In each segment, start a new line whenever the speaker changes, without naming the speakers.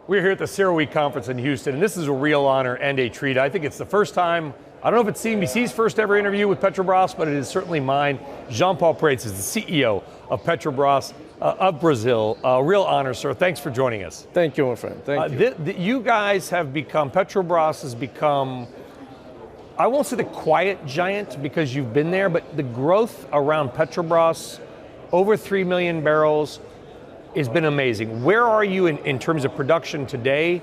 We're here at the CERAWeek conference in Houston, and this is a real honor and a treat. I think it's the first time, I don't know if it's CNBC's first ever interview with Petrobras, but it is certainly mine. Jean Paul Prates is the CEO of Petrobras of Brazil. A real honor, sir. Thanks for joining us.
Thank you, my friend. Thank you.
You guys have become, Petrobras has become, I won't say the quiet giant because you've been there, but the growth around Petrobras, over 3 million barrels, has been amazing. Where are you in terms of production today?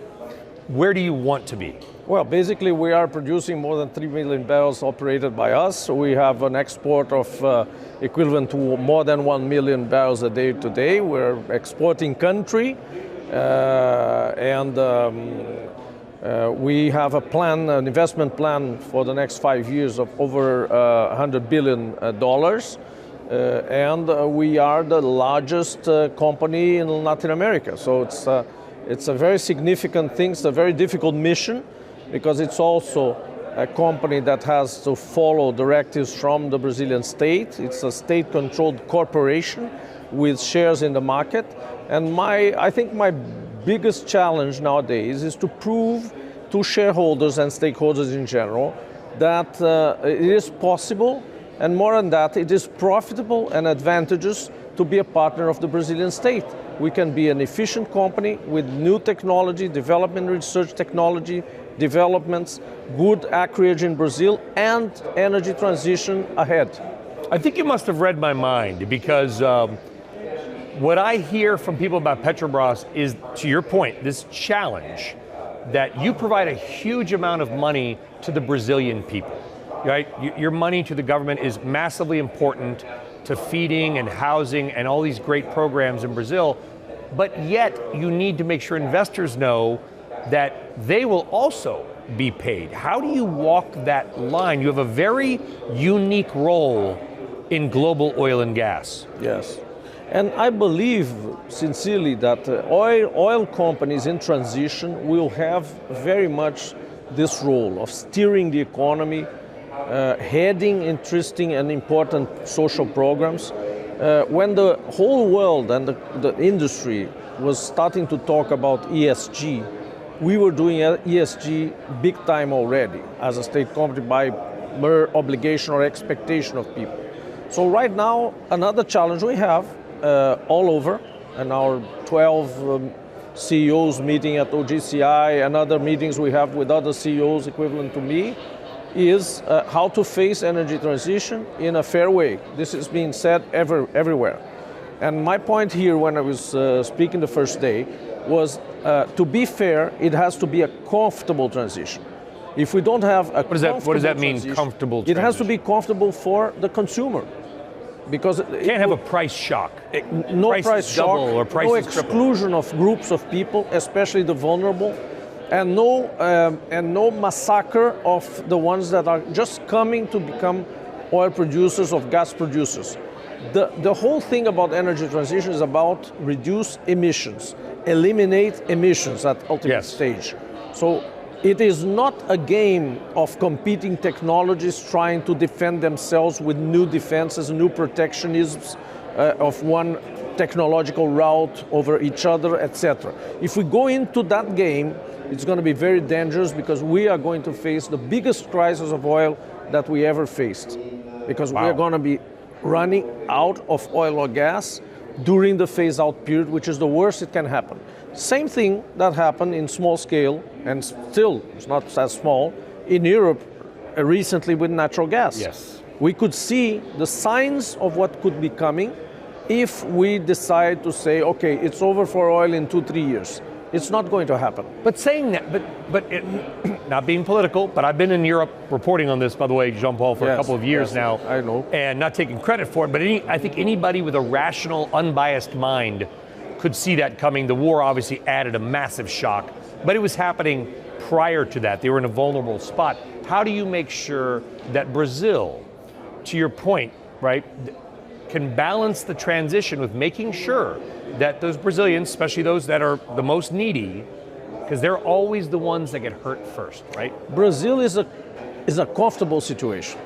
Where do you want to be?
Well, basically we are producing more than 3 million barrels operated by us. We have an export of equivalent to more than 1 million barrels a day today. We're exporting country and we have a plan, an investment plan for the next 5 years of over $100 billion. And we are the largest company in Latin America. So it's a very significant thing. It's a very difficult mission because it's also a company that has to follow directives from the Brazilian state. It's a state-controlled corporation with shares in the market. And I think my biggest challenge nowadays is to prove to shareholders and stakeholders in general that it is possible, and more than that, it is profitable and advantageous to be a partner of the Brazilian state. We can be an efficient company with new technology, development, research technology, developments, good acreage in Brazil, and energy transition ahead.
I think you must have read my mind because what I hear from people about Petrobras is, to your point, this challenge that you provide a huge amount of money to the Brazilian people. Right? Your money to the government is massively important to feeding and housing and all these great programs in Brazil, but yet you need to make sure investors know that they will also be paid. How do you walk that line? You have a very unique role in global oil and gas.
Yes, and I believe sincerely that oil companies in transition will have very much this role of steering the economy, heading interesting and important social programs. When the whole world and the industry was starting to talk about ESG, we were doing ESG big time already as a state company by mere obligation or expectation of people. So right now, another challenge we have all over, and our 12 CEOs meeting at OGCI and other meetings we have with other CEOs equivalent to me, is how to face energy transition in a fair way. This is being said everywhere. And my point here when I was speaking the first day was to be fair, it has to be a comfortable transition. If we don't have a
what does that mean, comfortable transition?
It has to be comfortable for the consumer. Because
you can't have a price shock.
No price shock,
or
no exclusion of groups of people, especially the vulnerable. And no massacre of the ones that are just coming to become oil producers or gas producers. The whole thing about energy transition is about reduce emissions, eliminate emissions at ultimate stage. So it is not a game of competing technologies trying to defend themselves with new defenses, new protectionisms of one technological route over each other, etc. If we go into that game, it's going to be very dangerous because we are going to face the biggest crisis of oil that we ever faced. Because we are going to be running out of oil or gas during the phase-out period, which is the worst it can happen. Same thing that happened in small scale, and still it's not as small, in Europe recently with natural gas.
Yes.
We could see the signs of what could be coming if we decide to say, okay, it's over for oil in 2-3 years. It's not going to happen.
But saying that, but it, not being political, but I've been in Europe reporting on this, by the way, Jean Paul, for a couple of years now.
I know.
And not taking credit for it, but I think anybody with a rational, unbiased mind could see that coming. The war obviously added a massive shock, but it was happening prior to that. They were in a vulnerable spot. How do you make sure that Brazil, to your point, right, can balance the transition with making sure that those Brazilians, especially those that are the most needy, because they're always the ones that get hurt first, right?
Brazil is a comfortable situation.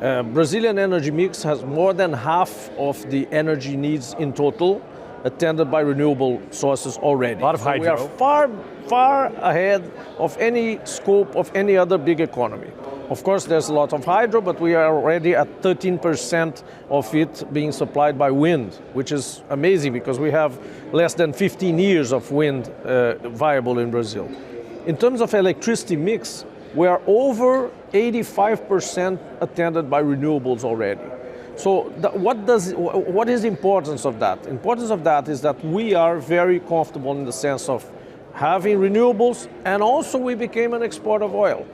Brazilian energy mix has more than half of the energy needs in total attended by renewable sources already.
A lot of hydro.
So we are far ahead of any scope of any other big economy. Of course, there's a lot of hydro, but we are already at 13% of it being supplied by wind, which is amazing because we have less than 15 years of wind viable in Brazil. In terms of electricity mix, we are over 85% attended by renewables already. So what is the importance of that? The importance of that is that we are very comfortable in the sense of having renewables, and also we became an exporter of oil.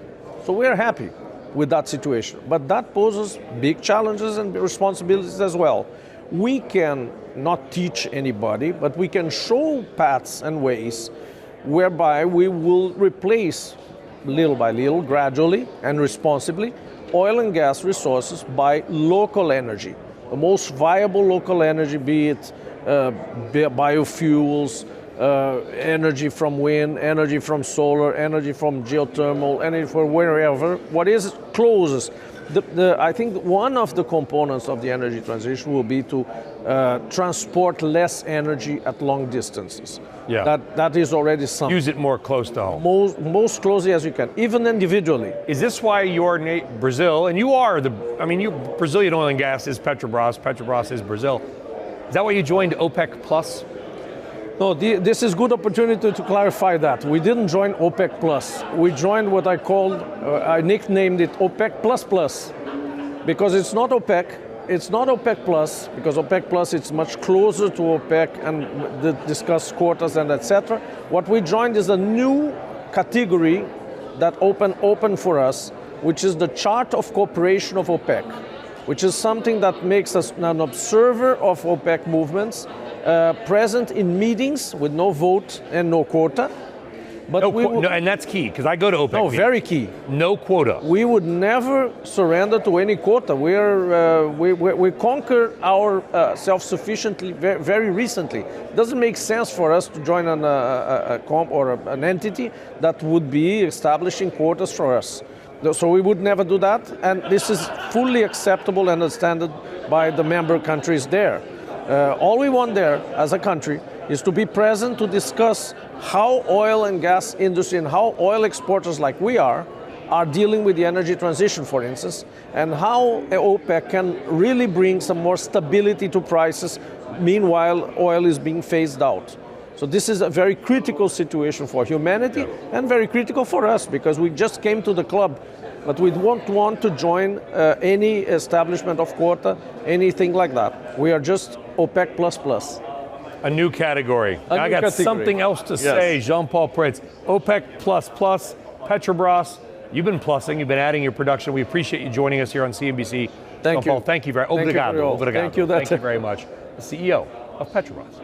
So we are happy with that situation. But that poses big challenges and responsibilities as well. We can not teach anybody, but we can show paths and ways whereby we will replace little by little, gradually and responsibly, oil and gas resources by local energy. The most viable local energy, be it biofuels, energy from wind, energy from solar, energy from geothermal, energy from wherever, what is closest. I think one of the components of the energy transition will be to transport less energy at long distances.
Yeah.
That is already something.
Use it more close to home.
Most closely as you can, even individually.
Is this why you're Brazil, and you are Brazilian oil and gas is Petrobras, Petrobras is Brazil. Is that why you joined OPEC Plus?
No, this is good opportunity to clarify that. We didn't join OPEC Plus. We joined what I called, I nicknamed it OPEC Plus Plus, because it's not OPEC, it's not OPEC Plus, because OPEC Plus it's much closer to OPEC and discuss quotas and etc. What we joined is a new category that opened for us, which is the Chart of Cooperation of OPEC, which is something that makes us an observer of OPEC movements, present in meetings with no vote and no quota. But
and that's key, because I go to OPEC.
No, very key.
No quota.
We would never surrender to any quota. We conquered our self-sufficiently very recently. It doesn't make sense for us to join an entity that would be establishing quotas for us. So we would never do that, and this is fully acceptable and understood by the member countries there. All we want there as a country is to be present to discuss how oil and gas industry and how oil exporters like we are dealing with the energy transition, for instance, and how OPEC can really bring some more stability to prices. Meanwhile, oil is being phased out. So this is a very critical situation for humanity and very critical for us, because we just came to the club, but we don't want to join any establishment of quota, anything like that. We are just OPEC plus plus.
A new category. I got something else to say, Jean Paul Prates. OPEC plus plus, Petrobras. You've been plussing, you've been adding your production. We appreciate you joining us here on CNBC.
Thank you.
Jean Paul, thank you very much.
Thank you very much.
Thank you very much. The CEO of Petrobras.